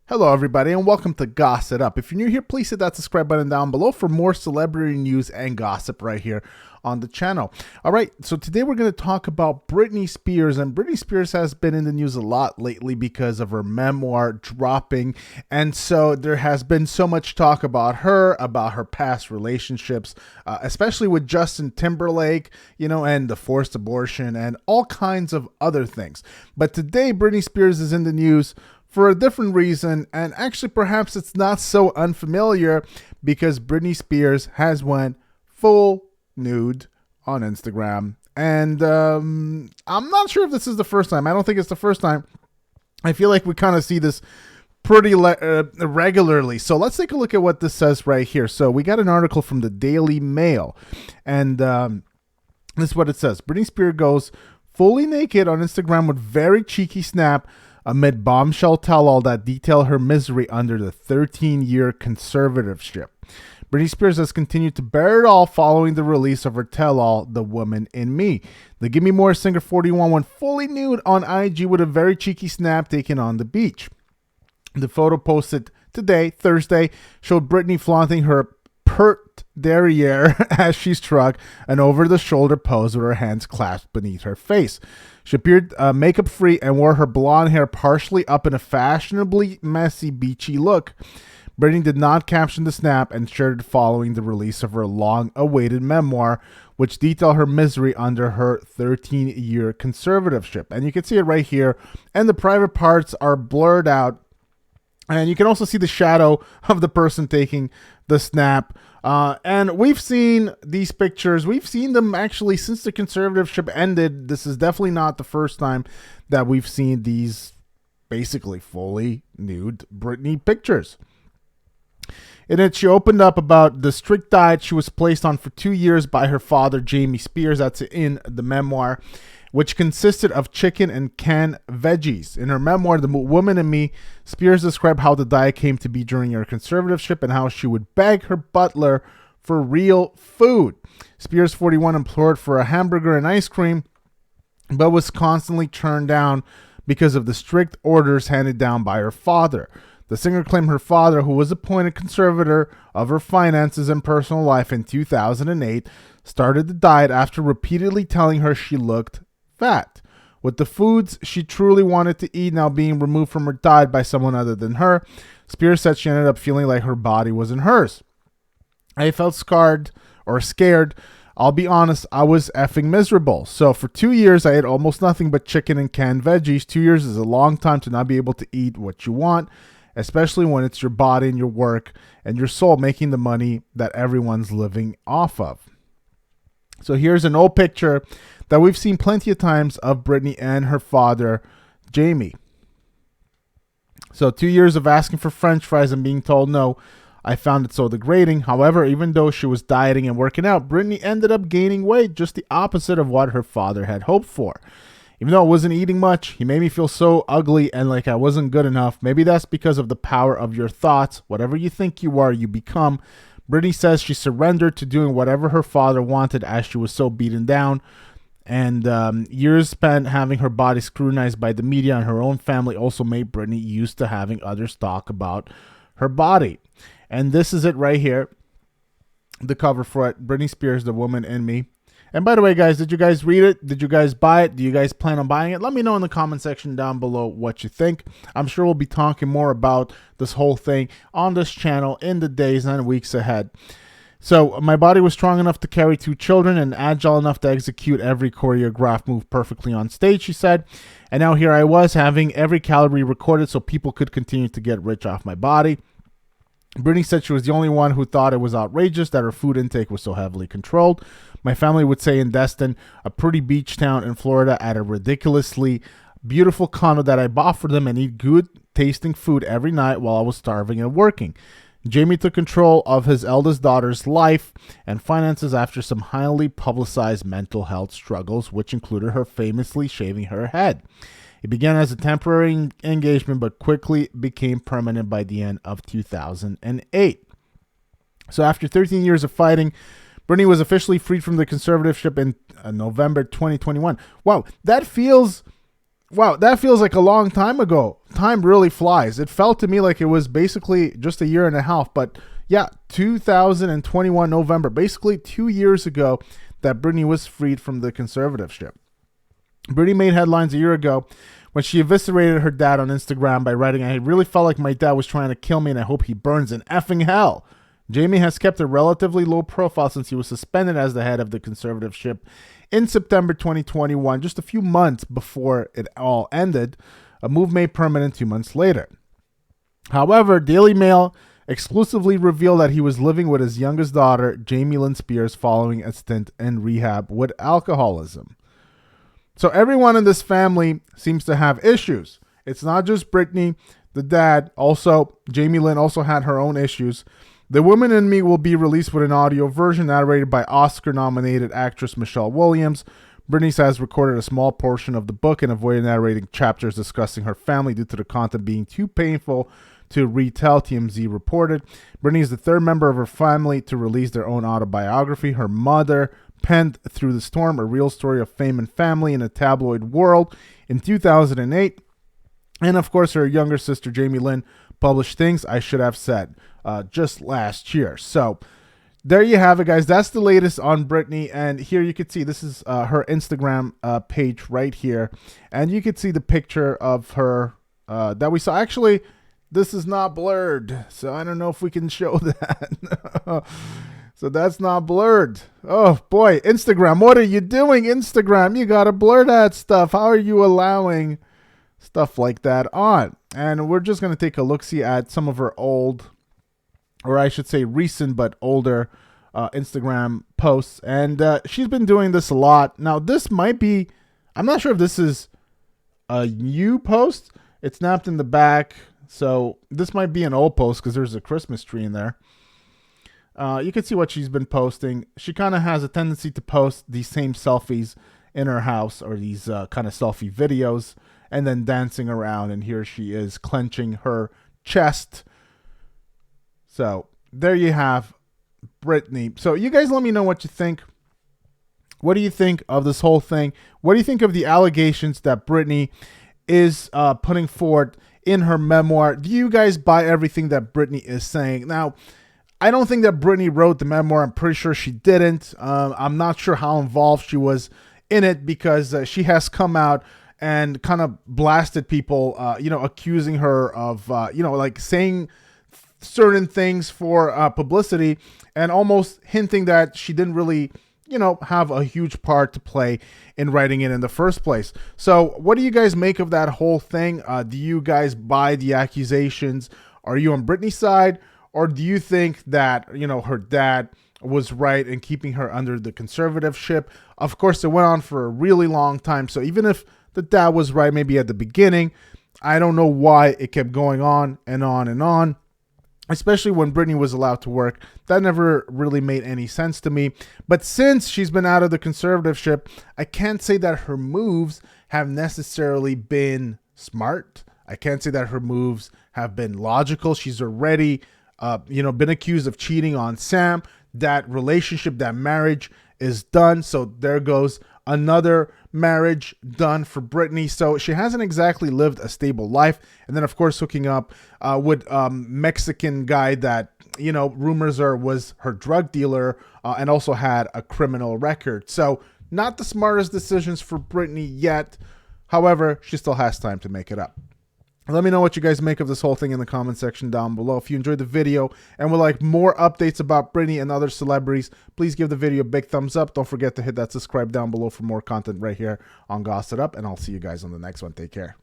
Hello, everybody, and welcome to Gossip Up. If you're new here, please hit that subscribe button down below for more celebrity news and gossip right here on the channel. All right, so today we're going to talk about Britney Spears, and Britney Spears has been in the news a lot lately because of her memoir dropping, and so there has been so much talk about her past relationships, especially with Justin Timberlake, and the forced abortion and all kinds of other things. But today, Britney Spears is in the news for a different reason, and actually perhaps it's not so unfamiliar because Britney Spears has went full nude on Instagram, and I'm not sure if this is the first time. I don't think it's the first time. I feel like we kind of see this pretty regularly. So let's take a look at what this says right here. So we got an article from the Daily Mail, and this is what it says. Britney Spears goes fully naked on Instagram with very cheeky snap amid bombshell tell-all that detail her misery under the 13-year conservatorship. Britney Spears has continued to bear it all following the release of her tell-all, The Woman in Me. The Gimme More singer 41 went fully nude on IG with a very cheeky snap taken on the beach. The photo posted today, Thursday, showed Britney flaunting her pert derriere as she struck an over-the-shoulder pose with her hands clasped beneath her face. She appeared makeup-free and wore her blonde hair partially up in a fashionably messy, beachy look. Britney did not caption the snap and shared it following the release of her long-awaited memoir, which detailed her misery under her 13-year conservatorship. And you can see it right here, and the private parts are blurred out. And you can also see the shadow of the person taking the snap. And we've seen these pictures. We've seen them actually since the conservatorship ended. This is definitely not the first time that we've seen these basically fully nude Britney pictures. In it, she opened up about the strict diet she was placed on for 2 years by her father, Jamie Spears. That's in the memoir, which consisted of chicken and canned veggies. In her memoir, The Woman in Me, Spears described how the diet came to be during her conservatorship and how she would beg her butler for real food. Spears, 41, implored for a hamburger and ice cream, but was constantly turned down because of the strict orders handed down by her father. The singer claimed her father, who was appointed conservator of her finances and personal life in 2008, started the diet after repeatedly telling her she looked fat. With the foods she truly wanted to eat now being removed from her diet by someone other than her, Spears said she ended up feeling like her body wasn't hers. I felt scared. I'll be honest, I was effing miserable. So for 2 years, I ate almost nothing but chicken and canned veggies. 2 years is a long time to not be able to eat what you want, especially when it's your body and your work and your soul making the money that everyone's living off of. So here's an old picture that we've seen plenty of times of Britney and her father, Jamie. So 2 years of asking for French fries and being told no. I found it so degrading. However, even though she was dieting and working out, Britney ended up gaining weight, just the opposite of what her father had hoped for. Even though I wasn't eating much, he made me feel so ugly and like I wasn't good enough. Maybe that's because of the power of your thoughts. Whatever you think you are, you become. Britney says she surrendered to doing whatever her father wanted as she was so beaten down. And years spent having her body scrutinized by the media and her own family also made Britney used to having others talk about her body. And this is it right here. The cover for it. Britney Spears, The Woman in Me. And by the way, guys, did you guys read it? Did you guys buy it? Do you guys plan on buying it? Let me know in the comment section down below what you think. I'm sure we'll be talking more about this whole thing on this channel in the days and weeks ahead. So my body was strong enough to carry 2 children and agile enough to execute every choreographed move perfectly on stage, she said. And now here I was having every calorie recorded so people could continue to get rich off my body. Britney said she was the only one who thought it was outrageous that her food intake was so heavily controlled. My family would say in Destin, a pretty beach town in Florida, at a ridiculously beautiful condo that I bought for them, and eat good tasting food every night while I was starving and working. Jamie took control of his eldest daughter's life and finances after some highly publicized mental health struggles, which included her famously shaving her head. It began as a temporary engagement, but quickly became permanent by the end of 2008. So after 13 years of fighting, Britney was officially freed from the conservatorship in November 2021. Wow, that feels wow, that feels like a long time ago. Time really flies. It felt to me like it was basically just a year and a half. But yeah, 2021 November, basically 2 years ago, that Britney was freed from the conservatorship. Britney made headlines a year ago when she eviscerated her dad on Instagram by writing, "I really felt like my dad was trying to kill me and I hope he burns in effing hell." Jamie has kept a relatively low profile since he was suspended as the head of the conservatorship in September 2021, just a few months before it all ended, a move made permanent 2 months later. However, Daily Mail exclusively revealed that he was living with his youngest daughter, Jamie Lynn Spears, following a stint in rehab with alcoholism. So everyone in this family seems to have issues. It's not just Britney, the dad. Also, Jamie Lynn also had her own issues. The Woman in Me will be released with an audio version narrated by Oscar-nominated actress Michelle Williams. Britney has recorded a small portion of the book and avoided narrating chapters discussing her family due to the content being too painful to retell, TMZ reported. Britney is the third member of her family to release their own autobiography. Her mother penned Through the Storm, a real story of fame and family in a tabloid world, in 2008. And of course, her younger sister, Jamie Lynn, published Things I Should Have Said just last year. So there you have it, guys. That's the latest on Britney. And here you can see, this is her Instagram page right here. And you can see the picture of her that we saw. Actually, this is not blurred, so I don't know if we can show that. So that's not blurred. Oh boy, Instagram, what are you doing, Instagram? You gotta blur that stuff. How are you allowing stuff like that on? And we're just gonna take a look-see at some of her old, or I should say recent but older Instagram posts. And she's been doing this a lot. Now this might be, I'm not sure if this is a new post. It's snapped in the back. So this might be an old post because there's a Christmas tree in there. You can see what she's been posting. She kind of has a tendency to post these same selfies in her house, or these kind of selfie videos, and then dancing around. And here she is clenching her chest. So there you have Britney. So you guys let me know what you think. What do you think of this whole thing? What do you think of the allegations that Britney is putting forward in her memoir? Do you guys buy everything that Britney is saying? Now, I don't think that Britney wrote the memoir. I'm pretty sure she didn't. I'm not sure how involved she was in it, because she has come out and kind of blasted people, accusing her of, like saying certain things for publicity, and almost hinting that she didn't really, have a huge part to play in writing it in the first place. So what do you guys make of that whole thing? Do you guys buy the accusations? Are you on Britney's side? Or do you think that, her dad was right in keeping her under the conservatorship? Of course, it went on for a really long time. So even if the dad was right, maybe at the beginning, I don't know why it kept going on and on and on. Especially when Britney was allowed to work. That never really made any sense to me. But since she's been out of the conservatorship, I can't say that her moves have necessarily been smart. I can't say that her moves have been logical. She's already, been accused of cheating on Sam. That relationship, that marriage is done. So there goes another marriage done for Britney. So she hasn't exactly lived a stable life. And then, of course, hooking up with Mexican guy that, rumors are was her drug dealer, and also had a criminal record. So not the smartest decisions for Britney yet. However, she still has time to make it up. Let me know what you guys make of this whole thing in the comment section down below. If you enjoyed the video and would like more updates about Britney and other celebrities, please give the video a big thumbs up. Don't forget to hit that subscribe down below for more content right here on Gossip Up, and I'll see you guys on the next one. Take care.